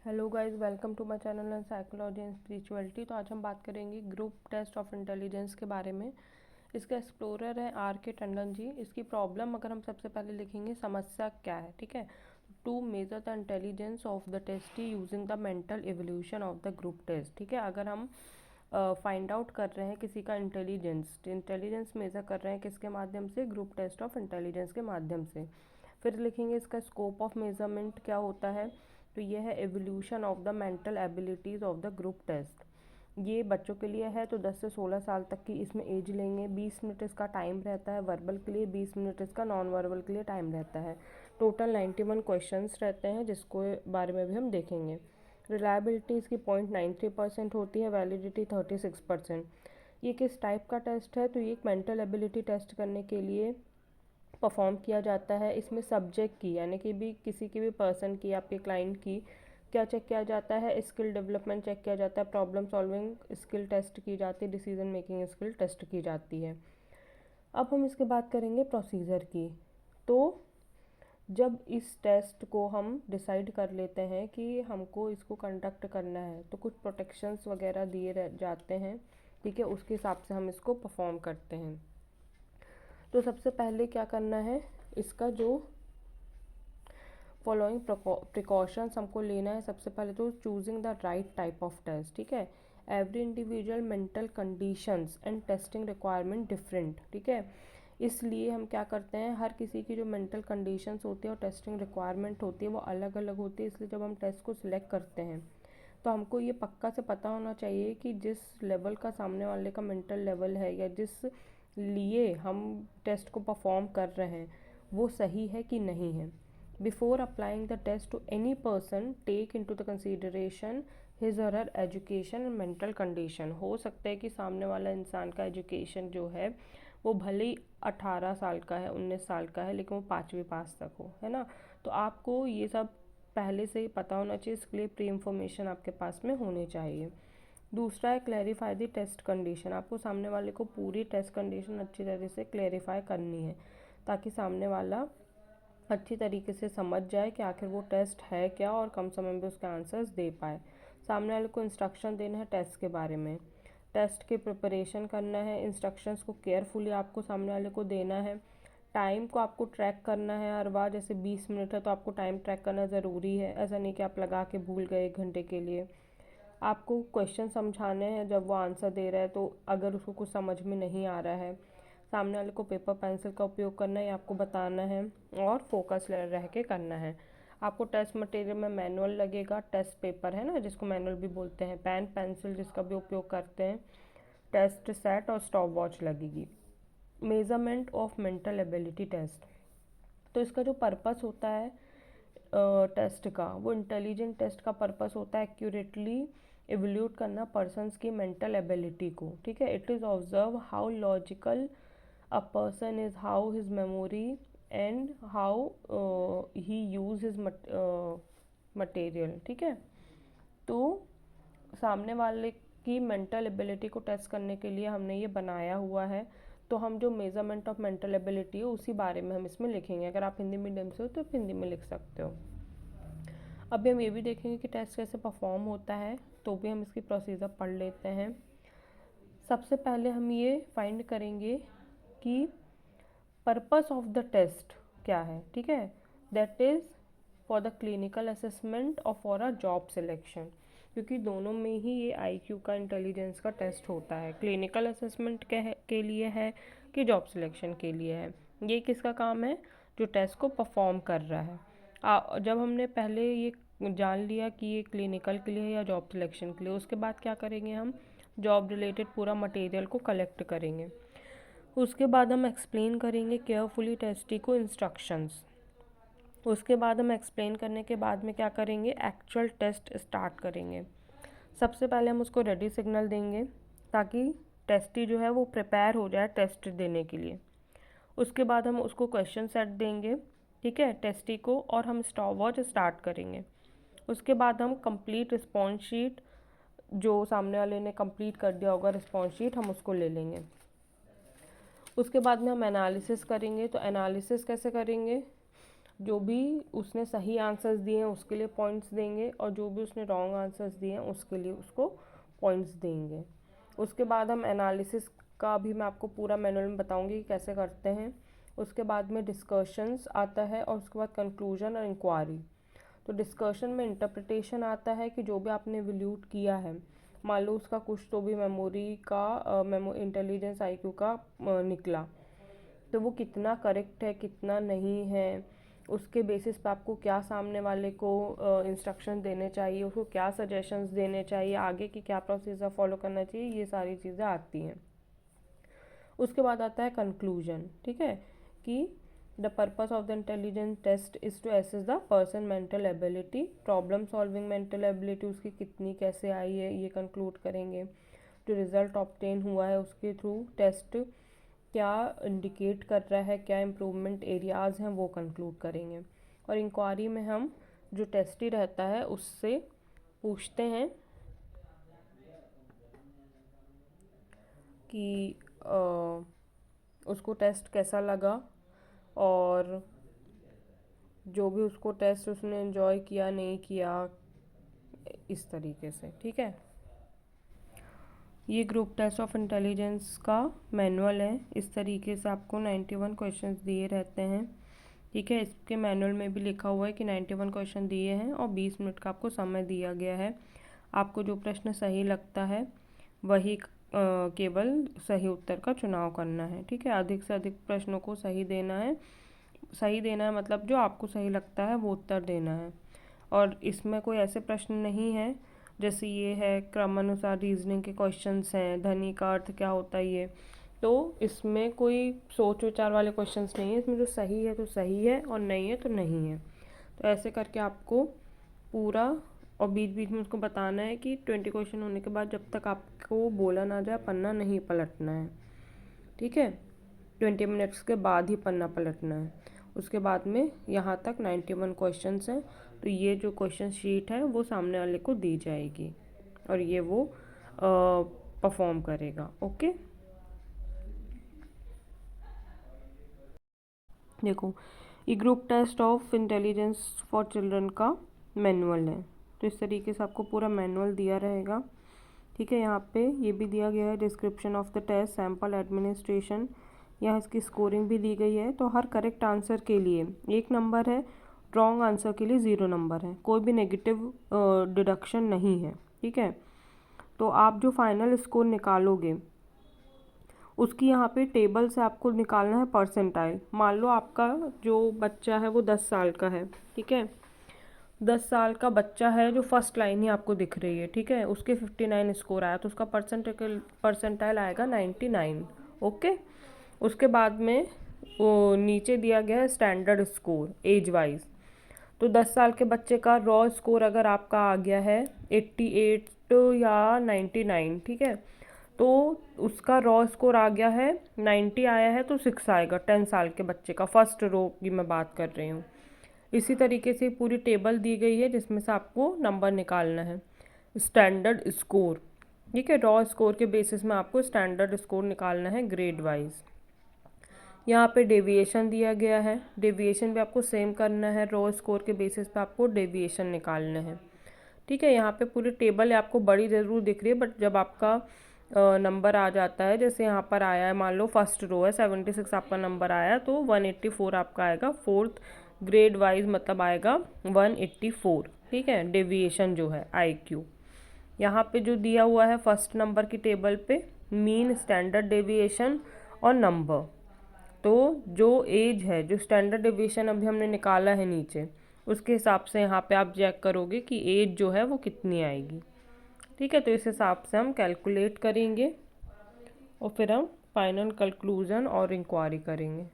Hello guys, welcome to my channel on psychology and spirituality. तो आज हम बात करेंगे ग्रुप टेस्ट ऑफ इंटेलिजेंस के बारे में। इसका एक्सप्लोरर है R.K. टंडन जी। इसकी प्रॉब्लम अगर हम सबसे पहले लिखेंगे, समस्या क्या है, ठीक है। To measure the intelligence of the testee using the mental evolution of the group test, ठीक है। अगर हम फाइंड आउट कर रहे हैं किसी का इंटेलिजेंस मेजर कर रहे हैं किसके माध्यम से, ग्रुप टेस्ट ऑफ इंटेलिजेंस के माध्यम से। फिर लिखेंगे इसका स्कोप ऑफ मेजरमेंट क्या होता है, तो ये है evolution of the mental abilities of the group test. ये बच्चों के लिए है तो 10 से 16 साल तक की इसमें एज लेंगे। 20 मिनट इसका टाइम रहता है वर्बल के लिए, 20 मिनट इसका नॉन वर्बल के लिए टाइम रहता है। टोटल 91 क्वेश्चंस रहते हैं, जिसको बारे में भी हम देखेंगे। रिलायबिलिटी इसकी 0.93% होती है, वैलिडिटी 36%। ये किस टाइप का टेस्ट है, तो ये एक मेंटल एबिलिटी टेस्ट करने के लिए परफॉर्म किया जाता है। इसमें सब्जेक्ट की यानी कि भी किसी की भी पर्सन की, आपके क्लाइंट की क्या चेक किया जाता है, स्किल डेवलपमेंट चेक किया जाता है, प्रॉब्लम सॉल्विंग स्किल टेस्ट की जाती है, डिसीजन मेकिंग स्किल टेस्ट की जाती है। अब हम इसके बात करेंगे प्रोसीजर की। तो जब इस टेस्ट को हम डिसाइड कर लेते हैं कि हमको इसको कंडक्ट करना है, तो कुछ प्रोटेक्शंस वगैरह दिए जाते हैं, ठीक है। उसके हिसाब से हम इसको परफॉर्म करते हैं। तो सबसे पहले क्या करना है, इसका जो फॉलोइंग प्रिकॉशंस हमको लेना है। सबसे पहले तो choosing the right type of test, ठीक है। Every individual mental conditions and testing requirement different, ठीक है। इसलिए हम क्या करते हैं, हर किसी की जो मेंटल कंडीशंस होती है और टेस्टिंग रिक्वायरमेंट होती है वो अलग अलग होती है। इसलिए जब हम टेस्ट को सिलेक्ट करते हैं तो हमको ये पक्का से पता होना चाहिए कि जिस लेवल का सामने वाले का मेंटल लेवल है या जिस लिए हम टेस्ट को परफॉर्म कर रहे हैं वो सही है कि नहीं है। Before applying the test to any person, take into the consideration his or her education and mental condition. हो सकता है कि सामने वाला इंसान का एजुकेशन जो है वो भले ही 18 साल का है, 19 साल का है, लेकिन वो 5वीं पास तक हो, है ना। तो आपको ये सब पहले से ही पता होना चाहिए, इसके लिए प्री इंफॉर्मेशन आपके पास में होनी चाहिए। दूसरा है क्लैरिफाई द टेस्ट कंडीशन। आपको सामने वाले को पूरी टेस्ट कंडीशन अच्छी तरह से क्लैरिफाई करनी है, ताकि सामने वाला अच्छी तरीके से समझ जाए कि आखिर वो टेस्ट है क्या और कम समय में उसके आंसर्स दे पाए। सामने वाले को इंस्ट्रक्शन देना है टेस्ट के बारे में, टेस्ट की प्रिपरेशन करना है, इंस्ट्रक्शंस को केयरफुली आपको सामने वाले को देना है। टाइम को आपको ट्रैक करना है हर बार, जैसे 20 मिनट है तो आपको टाइम ट्रैक करना ज़रूरी है। ऐसा नहीं कि आप लगा के भूल गए 1 घंटे के लिए। आपको क्वेश्चन समझाने हैं, जब वो आंसर दे रहा है तो अगर उसको कुछ समझ में नहीं आ रहा है, सामने वाले को पेपर पेंसिल का उपयोग करना है, आपको बताना है और फोकस रह के करना है। आपको टेस्ट मटेरियल में मैनुअल लगेगा, टेस्ट पेपर है ना जिसको मैनुअल भी बोलते हैं, पेन पेंसिल जिसका भी उपयोग करते हैं, टेस्ट सेट और स्टॉप वॉच लगेगी। Measurement of mental ability test. तो इसका जो पर्पस होता है टेस्ट का, वो इंटेलिजेंट टेस्ट का पर्पस होता है एक्यूरेटली एवल्यूट करना पर्सन्स की मेंटल एबिलिटी को, ठीक है। It is observe how logical a person is, how his memory and how he use his material, ठीक है। तो सामने वाले की मेंटल एबिलिटी को टेस्ट करने के लिए हमने ये बनाया हुआ है। तो हम जो मेजरमेंट ऑफ मेंटल एबिलिटी है उसी बारे में हम इसमें लिखेंगे। अगर आप हिंदी मीडियम से हो तो आप हिंदी में लिख सकते हो। अभी हम ये भी देखेंगे कि टेस्ट कैसे परफॉर्म होता है, तो भी हम इसकी प्रोसीजर पढ़ लेते हैं। सबसे पहले हम ये फाइंड करेंगे कि पर्पस ऑफ द टेस्ट क्या है, ठीक है। That is for the clinical assessment और फॉर अ जॉब सिलेक्शन, क्योंकि दोनों में ही ये IQ का, इंटेलिजेंस का टेस्ट होता है। क्लिनिकल असेसमेंट के लिए है कि जॉब सिलेक्शन के लिए है, ये किसका काम है, जो टेस्ट को परफॉर्म कर रहा है। जब हमने पहले ये जान लिया कि ये क्लिनिकल के लिए है या जॉब सिलेक्शन के लिए, उसके बाद क्या करेंगे, हम जॉब रिलेटेड पूरा मटेरियल को कलेक्ट करेंगे। उसके बाद हम एक्सप्लेन करेंगे केयरफुली टेस्टी को इंस्ट्रक्शंस। उसके बाद हम एक्सप्लेन करने के बाद में क्या करेंगे, एक्चुअल टेस्ट स्टार्ट करेंगे। सबसे पहले हम उसको रेडी सिग्नल देंगे ताकि टेस्टी जो है वो प्रिपेयर हो जाए टेस्ट देने के लिए। उसके बाद हम उसको क्वेश्चन सेट देंगे, ठीक है, टेस्टी को, और हम स्टॉप वॉच स्टार्ट करेंगे। उसके बाद हम कंप्लीट रिस्पॉन्स शीट, जो सामने वाले ने कंप्लीट कर दिया होगा रिस्पॉन्स शीट, हम उसको ले लेंगे। उसके बाद में हम एनालिसिस करेंगे। तो एनालिसिस कैसे करेंगे, जो भी उसने सही आंसर्स दिए हैं उसके लिए पॉइंट्स देंगे, और जो भी उसने रॉन्ग आंसर्स दिए हैं उसके लिए उसको पॉइंट्स देंगे। उसके बाद हम एनालिसिस का भी मैं आपको पूरा मैनुअल में बताऊंगी कि कैसे करते हैं। उसके बाद में डिस्कशंस आता है, और उसके बाद कंक्लूजन और इंक्वायरी। तो डिस्कशन में इंटरप्रिटेशन आता है कि जो भी आपने वैल्यूड किया है, मान लो उसका कुछ तो भी मेमोरी का इंटेलिजेंस IQ का निकला, तो वो कितना करेक्ट है कितना नहीं है, उसके बेसिस पे आपको क्या सामने वाले को इंस्ट्रक्शन देने चाहिए, उसको क्या सजेशंस देने चाहिए, आगे की क्या प्रोसीजर फॉलो करना चाहिए, ये सारी चीज़ें आती हैं। उसके बाद आता है कंक्लूजन, ठीक है, कि the purpose of the intelligence test is to assess the person mental ability, problem solving mental ability उसकी कितनी कैसे आई है ये कंक्लूड करेंगे। जो रिज़ल्ट ऑब्टेन हुआ है उसके थ्रू टेस्ट क्या इंडिकेट कर रहा है, क्या इम्प्रूवमेंट एरियाज़ हैं वो कंक्लूड करेंगे। और इंक्वायरी में हम जो टेस्टी रहता है उससे पूछते हैं कि उसको टेस्ट कैसा लगा, और जो भी उसको टेस्ट उसने एंजॉय किया नहीं किया, इस तरीके से, ठीक है। ये ग्रुप टेस्ट ऑफ इंटेलिजेंस का मैनुअल है। इस तरीके से आपको 91 क्वेश्चंस दिए रहते हैं, ठीक है। इसके मैनुअल में भी लिखा हुआ है कि 91 क्वेश्चन दिए हैं और 20 मिनट का आपको समय दिया गया है। आपको जो प्रश्न सही लगता है वही केवल सही उत्तर का चुनाव करना है, ठीक है। अधिक से अधिक प्रश्नों को सही देना है। सही देना है मतलब जो आपको सही लगता है वो उत्तर देना है। और इसमें कोई ऐसे प्रश्न नहीं है जैसे ये है क्रमानुसार रीजनिंग के क्वेश्चंस हैं, ध्वनि का अर्थ क्या होता है ये, तो इसमें कोई सोच विचार वाले क्वेश्चंस नहीं है। इसमें जो सही है तो सही है और नहीं है तो नहीं है। तो ऐसे करके आपको पूरा, और बीच बीच में उसको बताना है कि 20 क्वेश्चन होने के बाद जब तक आपको बोला ना जाए पन्ना नहीं पलटना है, ठीक है। 20 मिनट्स के बाद ही पन्ना पलटना है। उसके बाद में यहाँ तक 91 क्वेश्चंस हैं, तो ये जो क्वेश्चन शीट है वो सामने वाले को दी जाएगी और ये वो परफॉर्म करेगा, ओके। देखो, ये group test of intelligence for children का मैनुअल है। तो इस तरीके से आपको पूरा मैनुअल दिया रहेगा, ठीक है। यहाँ पे ये भी दिया गया है description of the test, sample administration, यहाँ इसकी स्कोरिंग भी दी गई है। तो हर करेक्ट आंसर के लिए 1 नंबर है, रॉन्ग आंसर के लिए 0 नंबर है, कोई भी नेगेटिव डिडक्शन नहीं है, ठीक है। तो आप जो फाइनल स्कोर निकालोगे उसकी यहाँ पे टेबल से आपको निकालना है परसेंटाइल। मान लो आपका जो बच्चा है वो 10 साल का है, ठीक है। 10 साल का बच्चा है, जो फर्स्ट लाइन ही आपको दिख रही है, ठीक है। उसके 59 स्कोर आया तो उसका परसेंटाइल आएगा 99, ओके। उसके बाद में वो नीचे दिया गया है स्टैंडर्ड स्कोर एज वाइज। तो 10 साल के बच्चे का रॉ स्कोर अगर आपका आ गया है 88 या 99, ठीक है, तो उसका रॉ स्कोर आ गया है 90 आया है तो 6 आएगा 10 साल के बच्चे का, फर्स्ट रो की मैं बात कर रही हूँ। इसी तरीके से पूरी टेबल दी गई है जिसमें से आपको नंबर निकालना है, स्टैंडर्ड स्कोर, ठीक है। रॉ स्कोर के बेसिस में आपको स्टैंडर्ड स्कोर निकालना है ग्रेड वाइज। यहाँ पे डेविएशन दिया गया है, डेविएशन भी आपको सेम करना है, रॉ स्कोर के बेसिस पे आपको डेविएशन निकालना है, ठीक है। यहाँ पे पूरी टेबल है, आपको बड़ी ज़रूर दिख रही है, बट जब आपका नंबर आ जाता है, जैसे यहाँ पर आया है, मान लो फर्स्ट रो है 76 आपका नंबर आया, तो 184 आपका आएगा, फोर्थ ग्रेड वाइज मतलब आएगा 184, ठीक है। डेविएशन जो है IQ यहाँ पे जो दिया हुआ है फर्स्ट नंबर की टेबल पे, मीन, स्टैंडर्ड डेविएशन और नंबर। तो जो एज है, जो स्टैंडर्ड डेविएशन अभी हमने निकाला है नीचे, उसके हिसाब से यहाँ पे आप चेक करोगे कि एज जो है वो कितनी आएगी, ठीक है। तो इस हिसाब से हम कैलकुलेट करेंगे और फिर हम फाइनल कंक्लूजन और इंक्वायरी करेंगे।